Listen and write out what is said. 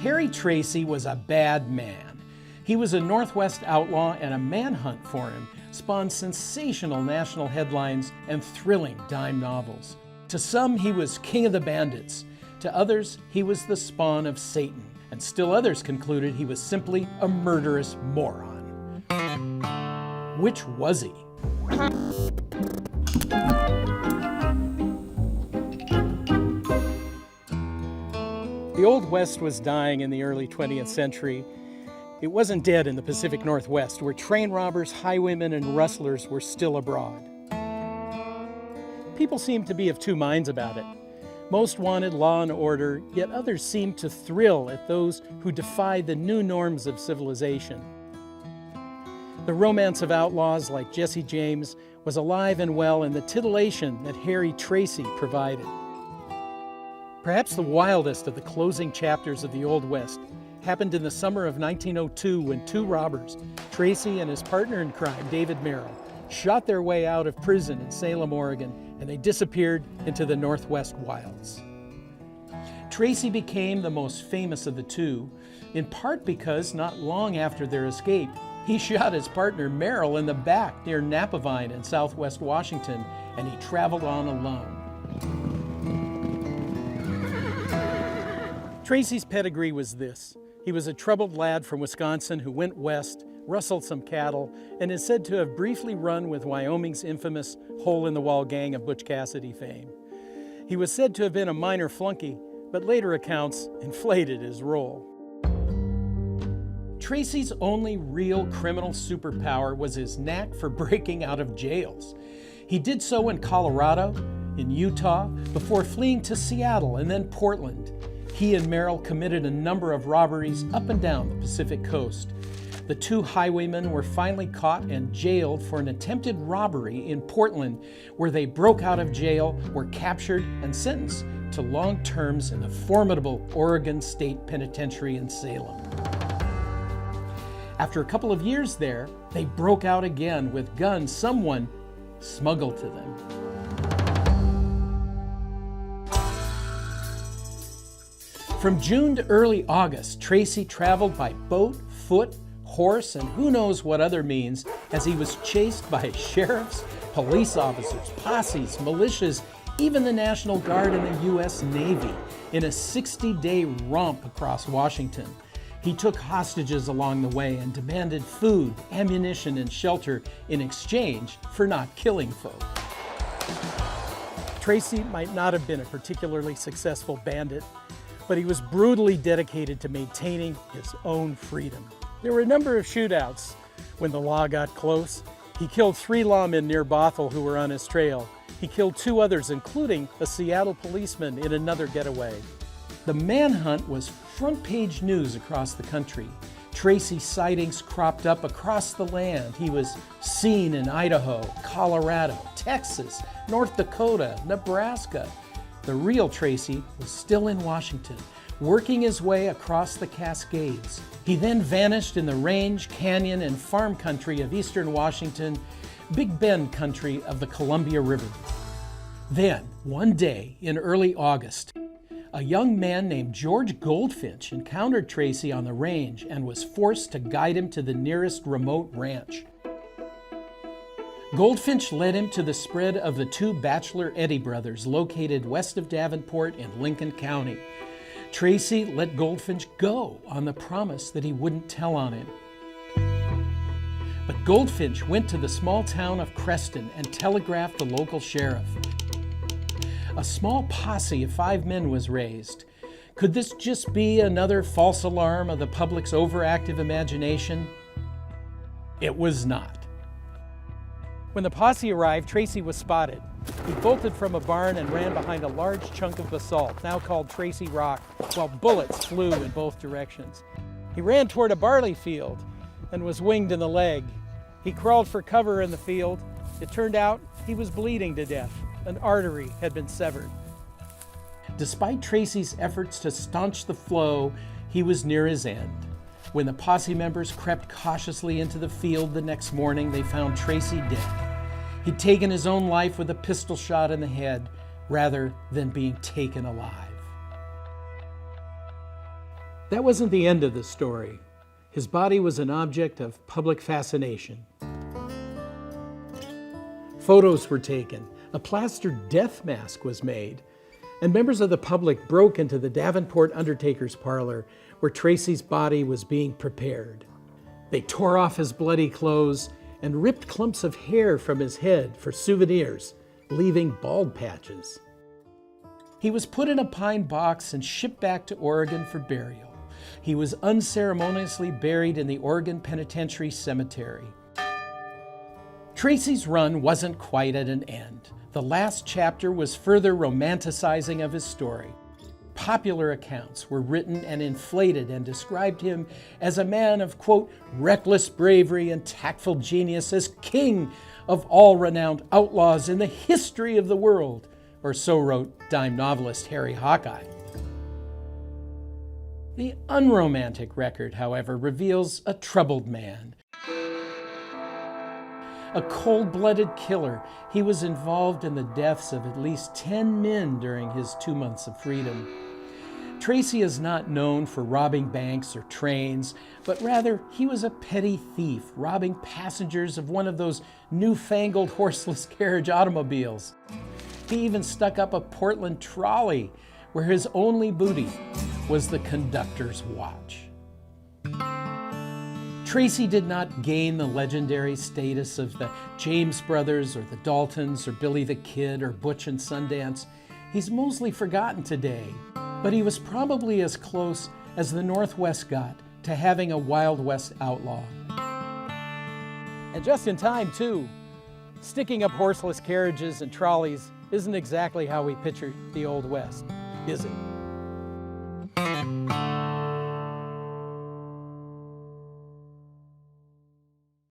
Harry Tracy was a bad man. He was a Northwest outlaw, and a manhunt for him spawned sensational national headlines and thrilling dime novels. To some, he was king of the bandits. To others, he was the spawn of Satan. And still others concluded he was simply a murderous moron. Which was he? The Old West was dying in the early 20th century. It wasn't dead in the Pacific Northwest, where train robbers, highwaymen, and rustlers were still abroad. People seemed to be of two minds about it. Most wanted law and order, yet others seemed to thrill at those who defied the new norms of civilization. The romance of outlaws like Jesse James was alive and well in the titillation that Harry Tracy provided. Perhaps the wildest of the closing chapters of the Old West happened in the summer of 1902 when two robbers, Tracy and his partner in crime, David Merrill, shot their way out of prison in Salem, Oregon, and they disappeared into the Northwest wilds. Tracy became the most famous of the two, in part because not long after their escape, he shot his partner Merrill in the back near Napavine in southwest Washington, and he traveled on alone. Tracy's pedigree was this. He was a troubled lad from Wisconsin who went west, rustled some cattle, and is said to have briefly run with Wyoming's infamous hole-in-the-wall gang of Butch Cassidy fame. He was said to have been a minor flunky, but later accounts inflated his role. Tracy's only real criminal superpower was his knack for breaking out of jails. He did so in Colorado, in Utah, before fleeing to Seattle and then Portland. He and Merrill committed a number of robberies up and down the Pacific coast. The two highwaymen were finally caught and jailed for an attempted robbery in Portland, where they broke out of jail, were captured, and sentenced to long terms in the formidable Oregon State Penitentiary in Salem. After a couple of years there, they broke out again with guns someone smuggled to them. From June to early August, Tracy traveled by boat, foot, horse, and who knows what other means as he was chased by sheriffs, police officers, posses, militias, even the National Guard and the U.S. Navy in a 60-day romp across Washington. He took hostages along the way and demanded food, ammunition, and shelter in exchange for not killing folk. Tracy might not have been a particularly successful bandit, but he was brutally dedicated to maintaining his own freedom. There were a number of shootouts when the law got close. He killed 3 lawmen near Bothell who were on his trail. He killed 2 others, including a Seattle policeman in another getaway. The manhunt was front-page news across the country. Tracy's sightings cropped up across the land. He was seen in Idaho, Colorado, Texas, North Dakota, Nebraska. The real Tracy was still in Washington, working his way across the Cascades. He then vanished in the range, canyon, and farm country of eastern Washington, Big Bend country of the Columbia River. Then, one day in early August, a young man named George Goldfinch encountered Tracy on the range and was forced to guide him to the nearest remote ranch. Goldfinch led him to the spread of the 2 Bachelor Eddy brothers located west of Davenport in Lincoln County. Tracy let Goldfinch go on the promise that he wouldn't tell on him. But Goldfinch went to the small town of Creston and telegraphed the local sheriff. A small posse of 5 men was raised. Could this just be another false alarm of the public's overactive imagination? It was not. When the posse arrived, Tracy was spotted. He bolted from a barn and ran behind a large chunk of basalt, now called Tracy Rock, while bullets flew in both directions. He ran toward a barley field and was winged in the leg. He crawled for cover in the field. It turned out he was bleeding to death. An artery had been severed. Despite Tracy's efforts to staunch the flow, he was near his end. When the posse members crept cautiously into the field the next morning, they found Tracy dead. He'd taken his own life with a pistol shot in the head rather than being taken alive. That wasn't the end of the story. His body was an object of public fascination. Photos were taken, a plaster death mask was made, and members of the public broke into the Davenport Undertaker's parlor where Tracy's body was being prepared. They tore off his bloody clothes and ripped clumps of hair from his head for souvenirs, leaving bald patches. He was put in a pine box and shipped back to Oregon for burial. He was unceremoniously buried in the Oregon Penitentiary Cemetery. Tracy's run wasn't quite at an end. The last chapter was further romanticizing of his story. Popular accounts were written and inflated and described him as a man of, quote, reckless bravery and tactful genius, as king of all renowned outlaws in the history of the world, or so wrote dime novelist Harry Hawkeye. The unromantic record, however, reveals a troubled man. A cold-blooded killer, he was involved in the deaths of at least 10 men during his 2 months of freedom. Tracy is not known for robbing banks or trains, but rather he was a petty thief, robbing passengers of one of those newfangled horseless carriage automobiles. He even stuck up a Portland trolley where his only booty was the conductor's watch. Tracy did not gain the legendary status of the James Brothers or the Daltons or Billy the Kid or Butch and Sundance. He's mostly forgotten today, but he was probably as close as the Northwest got to having a Wild West outlaw. And just in time, too. Sticking up horseless carriages and trolleys isn't exactly how we picture the Old West, is it?